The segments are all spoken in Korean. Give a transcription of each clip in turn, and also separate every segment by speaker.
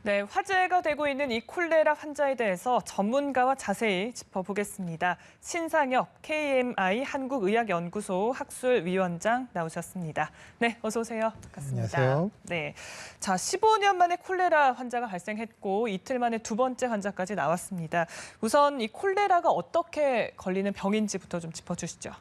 Speaker 1: 네, 화제가 되고 있는 이 콜레라 환자에 대해서 전문가와 자세히 짚어보겠습니다. 신상엽 KMI 한국의학연구소 학술위원장 나오셨습니다. 네, 어서 오세요. 반갑습니다.
Speaker 2: 안녕하세요.
Speaker 1: 네, 자, 15년 만에 콜레라 환자가 발생했고 이틀 만에 두 번째 환자까지 나왔습니다. 우선 이 콜레라가 어떻게 걸리는 병인지부터 좀 짚어주시죠.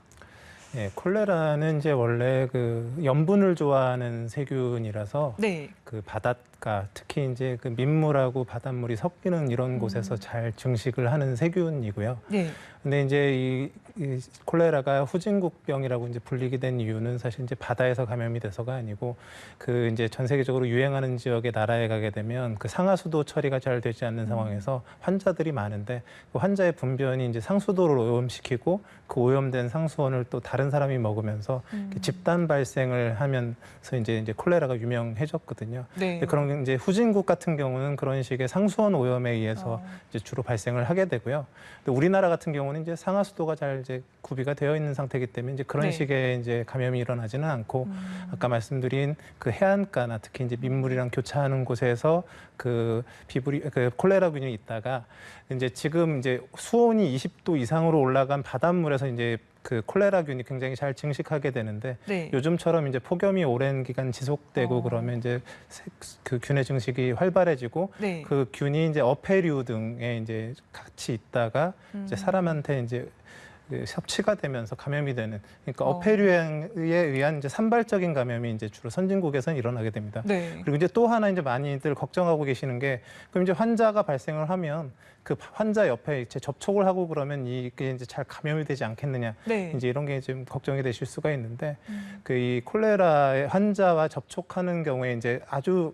Speaker 2: 네, 콜레라는 이제 원래 그 염분을 좋아하는 세균이라서
Speaker 1: 네.
Speaker 2: 그 바닷가, 특히 이제 그 민물하고 바닷물이 섞이는 이런 곳에서 잘 증식을 하는 세균이고요.
Speaker 1: 네.
Speaker 2: 근데 이제 이 콜레라가 후진국병이라고 이제 불리게 된 이유는 사실 이제 바다에서 감염이 돼서가 아니고 그 이제 전 세계적으로 유행하는 지역의 나라에 가게 되면 그 상하수도 처리가 잘 되지 않는 상황에서 환자들이 많은데 그 환자의 분변이 이제 상수도를 오염시키고 그 오염된 상수원을 또 다른 사람이 먹으면서 집단 발생을 하면서 이제 콜레라가 유명해졌거든요.
Speaker 1: 네.
Speaker 2: 그런 이제 후진국 같은 경우는 그런 식의 상수원 오염에 의해서 이제 주로 발생을 하게 되고요. 근데 우리나라 같은 경우는 이제 상하수도가 잘 이제 구비가 되어 있는 상태이기 때문에 이제 그런
Speaker 1: 네.
Speaker 2: 식의 이제 감염이 일어나지는 않고 아까 말씀드린 그 해안가나 특히 이제 민물이랑 교차하는 곳에서 그 콜레라균이 있다가 이제 지금 이제 수온이 20도 이상으로 올라간 바닷물에서 이제 그 콜레라균이 굉장히 잘 증식하게 되는데
Speaker 1: 네.
Speaker 2: 요즘처럼 이제 폭염이 오랜 기간 지속되고 그러면 이제 그 균의 증식이 활발해지고
Speaker 1: 네.
Speaker 2: 그 균이 이제 어패류 등에 이제 같이 있다가 이제 사람한테 이제 섭취가 되면서 감염이 되는 그러니까 어패류에 의한 이제 산발적인 감염이 이제 주로 선진국에서는 일어나게 됩니다.
Speaker 1: 네.
Speaker 2: 그리고 이제 또 하나 이제 많이들 걱정하고 계시는 게 그럼 이제 환자가 발생을 하면 그 환자 옆에 이제 접촉을 하고 그러면 이게 이제 잘 감염이 되지 않겠느냐
Speaker 1: 네.
Speaker 2: 이제 이런 게 좀 걱정이 되실 수가 있는데 그 이 콜레라의 환자와 접촉하는 경우에 이제 아주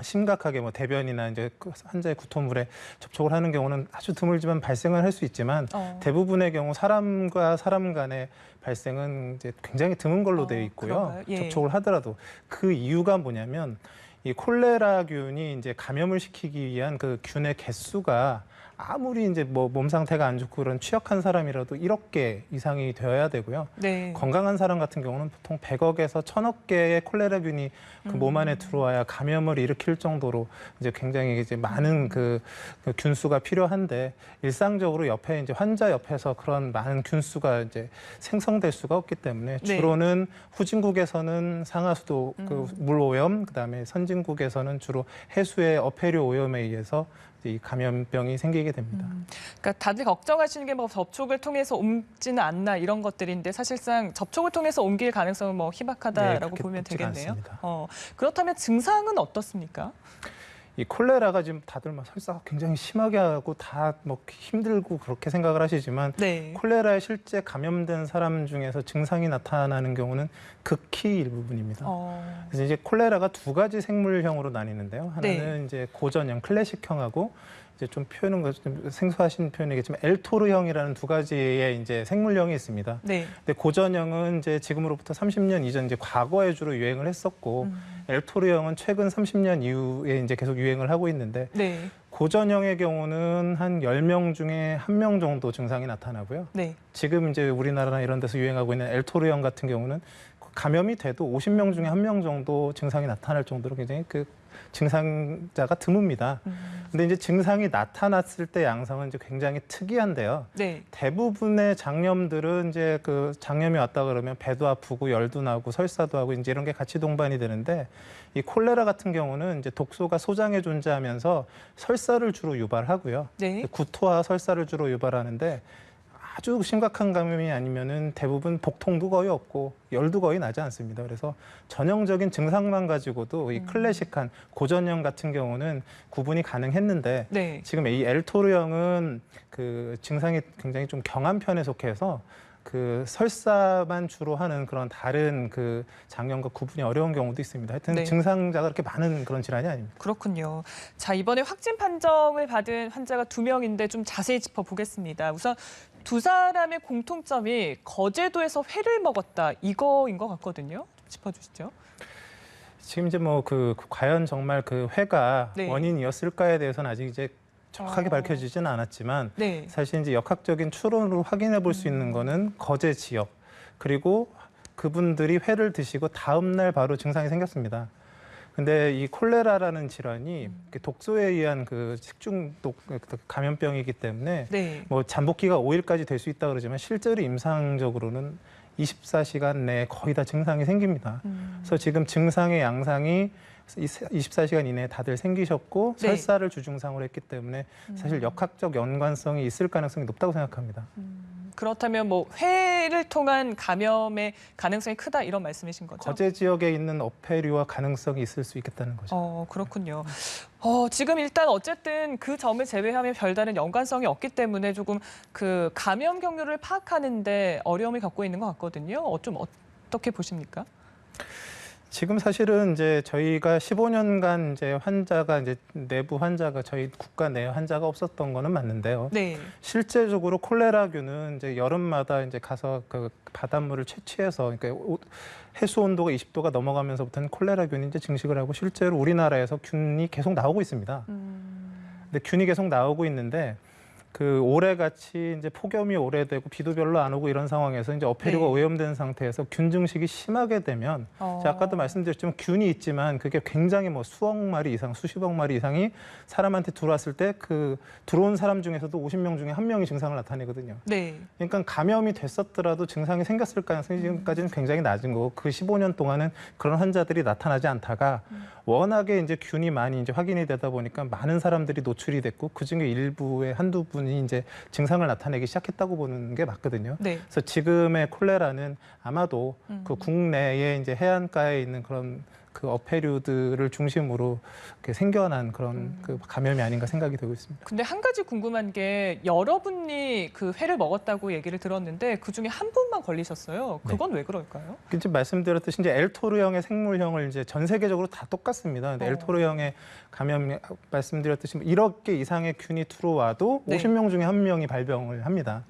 Speaker 2: 심각하게 뭐 대변이나 이제 환자의 구토물에 접촉을 하는 경우는 아주 드물지만 발생을 할 수 있지만 대부분의 경우 사람과 사람 간의 발생은 이제 굉장히 드문 걸로 되어 있고요.
Speaker 1: 예.
Speaker 2: 접촉을 하더라도 그 이유가 뭐냐면 이 콜레라균이 이제 감염을 시키기 위한 그 균의 개수가 아무리 이제 뭐 몸 상태가 안 좋고 그런 취약한 사람이라도 1억 개 이상이 되어야 되고요.
Speaker 1: 네.
Speaker 2: 건강한 사람 같은 경우는 보통 100억에서 1000억 개의 콜레라균이 그 몸 안에 들어와야 감염을 일으킬 정도로 이제 굉장히 이제 많은 그 균수가 필요한데 일상적으로 옆에 이제 환자 옆에서 그런 많은 균수가 이제 생성될 수가 없기 때문에 주로는 후진국에서는 상하수도 그 물 오염, 그다음에 선진국에서는 주로 해수의 어패류 오염에 의해서 이 감염병이 생기게 됩니다.
Speaker 1: 그러니까 다들 걱정하시는 게 뭐 접촉을 통해서 옮지는 않나 이런 것들인데 사실상 접촉을 통해서 옮길 가능성은 뭐 희박하다라고
Speaker 2: 네,
Speaker 1: 보면 되겠네요.
Speaker 2: 않습니다.
Speaker 1: 그렇다면 증상은 어떻습니까?
Speaker 2: 이 콜레라가 지금 다들 막 설사가 굉장히 심하게 하고 다 뭐 힘들고 그렇게 생각을 하시지만
Speaker 1: 네.
Speaker 2: 콜레라에 실제 감염된 사람 중에서 증상이 나타나는 경우는 극히 일부분입니다. 그래서 이제 콜레라가 두 가지 생물형으로 나뉘는데요. 하나는 이제 고전형, 클래식형하고 이제 좀 표현은 좀 생소하신 표현이겠지만 엘토르형이라는 두 가지의 이제 생물형이 있습니다.
Speaker 1: 네.
Speaker 2: 근데 고전형은 이제 지금으로부터 30년 이전 이제 과거에 주로 유행을 했었고 엘토르형은 최근 30년 이후에 이제 계속 유행을 하고 있는데
Speaker 1: 네.
Speaker 2: 고전형의 경우는 한 10명 중에 1명 정도 증상이 나타나고요.
Speaker 1: 네.
Speaker 2: 지금 이제 우리나라나 이런 데서 유행하고 있는 엘토르형 같은 경우는 감염이 돼도 50명 중에 1명 정도 증상이 나타날 정도로 굉장히 그 증상자가 드뭅니다. 근데 이제 증상이 나타났을 때 양상은 이제 굉장히 특이한데요.
Speaker 1: 네.
Speaker 2: 대부분의 장염들은 이제 그 장염이 왔다 그러면 배도 아프고 열도 나고 설사도 하고 이제 이런 게 같이 동반이 되는데 이 콜레라 같은 경우는 이제 독소가 소장에 존재하면서 설사를 주로 유발하고요.
Speaker 1: 네.
Speaker 2: 구토와 설사를 주로 유발하는데 아주 심각한 감염이 아니면은 대부분 복통도 거의 없고 열도 거의 나지 않습니다. 그래서 전형적인 증상만 가지고도 이 클래식한 고전형 같은 경우는 구분이 가능했는데
Speaker 1: 네.
Speaker 2: 지금 이 엘토르형은 그 증상이 굉장히 좀 경한 편에 속해서 그 설사만 주로 하는 그런 다른 그 장염과 구분이 어려운 경우도 있습니다. 하여튼
Speaker 1: 네.
Speaker 2: 증상자가 그렇게 많은 그런 질환이 아닙니다.
Speaker 1: 그렇군요. 자, 이번에 확진 판정을 받은 환자가 2명인데 좀 자세히 짚어보겠습니다. 우선 두 사람의 공통점이 거제도에서 회를 먹었다 이거인 것 같거든요. 좀 짚어주시죠.
Speaker 2: 지금 이제 뭐 그 과연 정말 그 회가
Speaker 1: 네.
Speaker 2: 원인이었을까에 대해서는 아직 이제 정확하게 밝혀지지는 않았지만
Speaker 1: 네.
Speaker 2: 사실 이제 역학적인 추론으로 확인해 볼 수 있는 거는 거제 지역 그리고 그분들이 회를 드시고 다음 날 바로 증상이 생겼습니다. 근데 이 콜레라라는 질환이 독소에 의한 그 식중독 감염병이기 때문에
Speaker 1: 네.
Speaker 2: 뭐 잠복기가 5일까지 될 수 있다 그러지만 실제로 임상적으로는 24시간 내에 거의 다 증상이 생깁니다. 그래서 지금 증상의 양상이 24시간 이내에 다들 생기셨고
Speaker 1: 네.
Speaker 2: 설사를 주증상으로 했기 때문에 사실 역학적 연관성이 있을 가능성이 높다고 생각합니다.
Speaker 1: 그렇다면 뭐 회를 통한 감염의 가능성이 크다 이런 말씀이신 거죠?
Speaker 2: 거제 지역에 있는 어패류와 가능성이 있을 수 있겠다는 거죠.
Speaker 1: 그렇군요. 지금 일단 어쨌든 그 점을 제외하면 별다른 연관성이 없기 때문에 조금 그 감염 경로를 파악하는데 어려움을 겪고 있는 것 같거든요. 좀 어떻게 보십니까?
Speaker 2: 지금 사실은 이제 저희가 15년간 이제 환자가 이제 내부 환자가 저희 국가 내 환자가 없었던 거는 맞는데요.
Speaker 1: 네.
Speaker 2: 실제적으로 콜레라균은 이제 여름마다 이제 가서 그 바닷물을 채취해서 그러니까 해수 온도가 20도가 넘어가면서부터는 콜레라균이 이제 증식을 하고 실제로 우리나라에서 균이 계속 나오고 있습니다. 근데 균이 계속 나오고 있는데 그 올해같이 이제 폭염이 오래되고 비도 별로 안 오고 이런 상황에서 이제 어패류가
Speaker 1: 네.
Speaker 2: 오염된 상태에서 균 증식이 심하게 되면 제가 아까도 말씀드렸지만 균이 있지만 그게 굉장히 뭐 수억 마리 이상, 수십억 마리 이상이 사람한테 들어왔을 때 그 들어온 사람 중에서도 50명 중에 1명이 증상을 나타내거든요.
Speaker 1: 네.
Speaker 2: 그러니까 감염이 됐었더라도 증상이 생겼을 가능성이 지금까지는 굉장히 낮은 거고 그 15년 동안은 그런 환자들이 나타나지 않다가 워낙에 이제 균이 많이 이제 확인이 되다 보니까 많은 사람들이 노출이 됐고 그중에 일부의 한두 분이 이제 증상을 나타내기 시작했다고 보는 게 맞거든요.
Speaker 1: 네.
Speaker 2: 그래서 지금의 콜레라는 아마도 그 국내에 이제 해안가에 있는 그런 그 어패류들을 중심으로 이렇게 생겨난 그런 그 감염이 아닌가 생각이 되고 있습니다.
Speaker 1: 근데 한 가지 궁금한 게 여러분이 그 회를 먹었다고 얘기를 들었는데 그 중에 한 분만 걸리셨어요. 그건 왜 그럴까요?
Speaker 2: 지금 말씀드렸듯이 이제 엘토르형의 생물형을 이제 전 세계적으로 다 똑같습니다. 근데 엘토르형의 감염 말씀드렸듯이 1억 개 이상의 균이 들어와도
Speaker 1: 네.
Speaker 2: 50명 중에 1명이 발병을 합니다.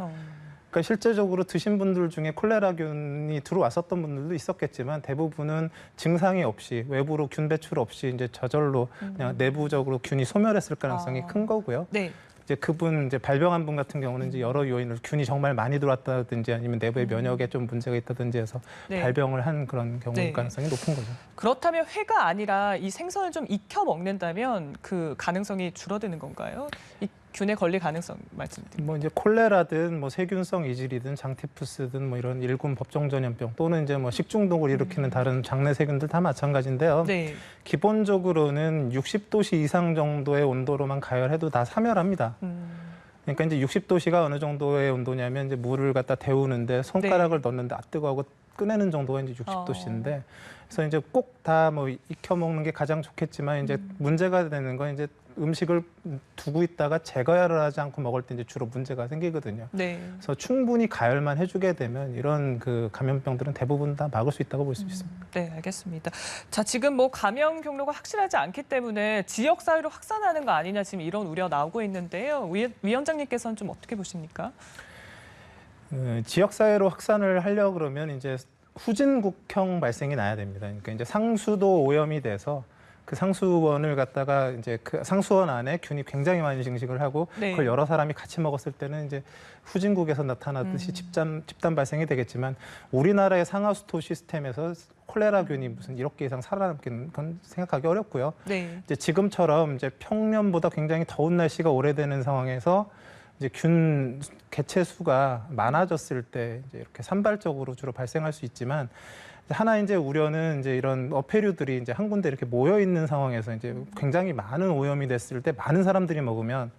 Speaker 2: 그러니까 실제적으로 드신 분들 중에 콜레라균이 들어왔었던 분들도 있었겠지만 대부분은 증상이 없이 외부로 균 배출 없이 이제 저절로 그냥 내부적으로 균이 소멸했을 가능성이 큰 거고요.
Speaker 1: 네.
Speaker 2: 이제 그분 이제 발병한 분 같은 경우는 이제 여러 요인으로 균이 정말 많이 들어왔다든지 아니면 내부의 면역에 좀 문제가 있다든지 해서
Speaker 1: 네.
Speaker 2: 발병을 한 그런 경우
Speaker 1: 네.
Speaker 2: 가능성이 높은 거죠.
Speaker 1: 그렇다면 회가 아니라 이 생선을 좀 익혀 먹는다면 그 가능성이 줄어드는 건가요? 이 균에 걸릴 가능성 말씀드립니다.
Speaker 2: 뭐 이제 콜레라든 뭐 세균성 이질이든 장티푸스든 뭐 이런 일군 법정 전염병 또는 이제 뭐 식중독을 일으키는 다른 장내 세균들 다 마찬가지인데요.
Speaker 1: 네.
Speaker 2: 기본적으로는 60도씨 이상 정도의 온도로만 가열해도 다 사멸합니다. 그러니까 이제 60도씨가 어느 정도의 온도냐면 이제 물을 갖다 데우는데 손가락을 넣는데 뜨거워하고 꺼내는 정도가 이제 60도씨인데 그래서 이제 꼭 다 뭐 익혀 먹는 게 가장 좋겠지만 이제 문제가 되는 건 이제 음식을 두고 있다가 재가열을 하지 않고 먹을 때 이제 주로 문제가 생기거든요.
Speaker 1: 네.
Speaker 2: 그래서 충분히 가열만 해주게 되면 이런 그 감염병들은 대부분 다 막을 수 있다고 볼 수 있습니다.
Speaker 1: 네, 알겠습니다. 자, 지금 뭐 감염 경로가 확실하지 않기 때문에 지역 사회로 확산하는 거 아니냐 지금 이런 우려 나오고 있는데요. 위원장님께서는 좀 어떻게 보십니까?
Speaker 2: 지역 사회로 확산을 하려 그러면 이제 후진국형 발생이 나야 됩니다. 그러니까 이제 상수도 오염이 돼서 그 상수원을 갖다가 이제 그 상수원 안에 균이 굉장히 많이 증식을 하고
Speaker 1: 네.
Speaker 2: 그걸 여러 사람이 같이 먹었을 때는 이제 후진국에서 나타나듯이 집단 발생이 되겠지만 우리나라의 상하수도 시스템에서 콜레라균이 무슨 1억 개 이상 살아남기는 건 생각하기 어렵고요.
Speaker 1: 네.
Speaker 2: 이제 지금처럼 이제 평년보다 굉장히 더운 날씨가 오래되는 상황에서 이제 균 개체 수가 많아졌을 때 이제 이렇게 산발적으로 주로 발생할 수 있지만 하나 이제 우려는 이제 이런 어패류들이 이제 한 군데 이렇게 모여 있는 상황에서 이제 굉장히 많은 오염이 됐을 때 많은 사람들이 먹으면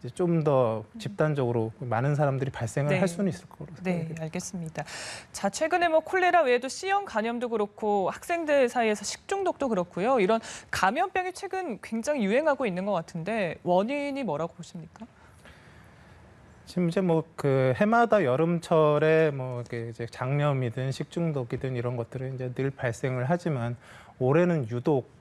Speaker 2: 이제 좀 더 집단적으로 많은 사람들이 발생을
Speaker 1: 네.
Speaker 2: 할 수는 있을 거로
Speaker 1: 네,
Speaker 2: 생각합니다.
Speaker 1: 알겠습니다. 자, 최근에 뭐 콜레라 외에도 C형 감염도 그렇고 학생들 사이에서 식중독도 그렇고요. 이런 감염병이 최근 굉장히 유행하고 있는 것 같은데 원인이 뭐라고 보십니까?
Speaker 2: 지금 이제 뭐 그 해마다 여름철에 뭐 이제 장염이든 식중독이든 이런 것들은 이제 늘 발생을 하지만 올해는 유독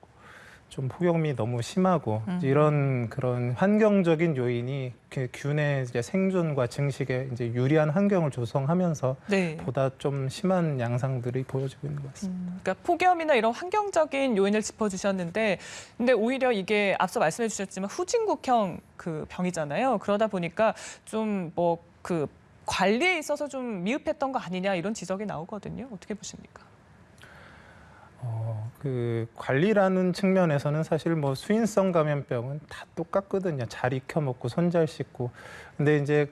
Speaker 2: 좀 폭염이 너무 심하고 이런 그런 환경적인 요인이 균의 이제 생존과 증식에 이제 유리한 환경을 조성하면서
Speaker 1: 네.
Speaker 2: 보다 좀 심한 양상들이 보여지고 있는 것 같습니다.
Speaker 1: 그러니까 폭염이나 이런 환경적인 요인을 짚어주셨는데, 근데 오히려 이게 앞서 말씀해주셨지만 후진국형 그 병이잖아요. 그러다 보니까 좀 뭐 그 관리에 있어서 좀 미흡했던 거 아니냐 이런 지적이 나오거든요. 어떻게 보십니까?
Speaker 2: 그 관리라는 측면에서는 사실 뭐 수인성 감염병은 다 똑같거든요. 잘 익혀 먹고 손 잘 씻고. 근데 이제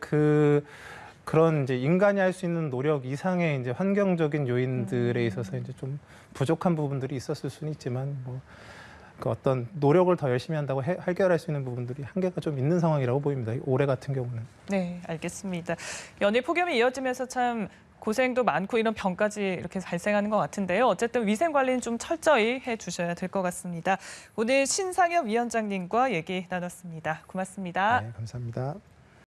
Speaker 2: 그런 이제 인간이 할 수 있는 노력 이상의 이제 환경적인 요인들에 있어서 이제 좀 부족한 부분들이 있었을 수는 있지만 뭐 그 어떤 노력을 더 열심히 한다고 해결할 수 있는 부분들이 한계가 좀 있는 상황이라고 보입니다. 올해 같은 경우는.
Speaker 1: 네, 알겠습니다. 연일 폭염이 이어지면서 참 고생도 많고 이런 병까지 이렇게 발생하는 것 같은데요. 어쨌든 위생 관리는 좀 철저히 해주셔야 될 것 같습니다. 오늘 신상엽 위원장님과 얘기 나눴습니다. 고맙습니다.
Speaker 2: 네, 감사합니다.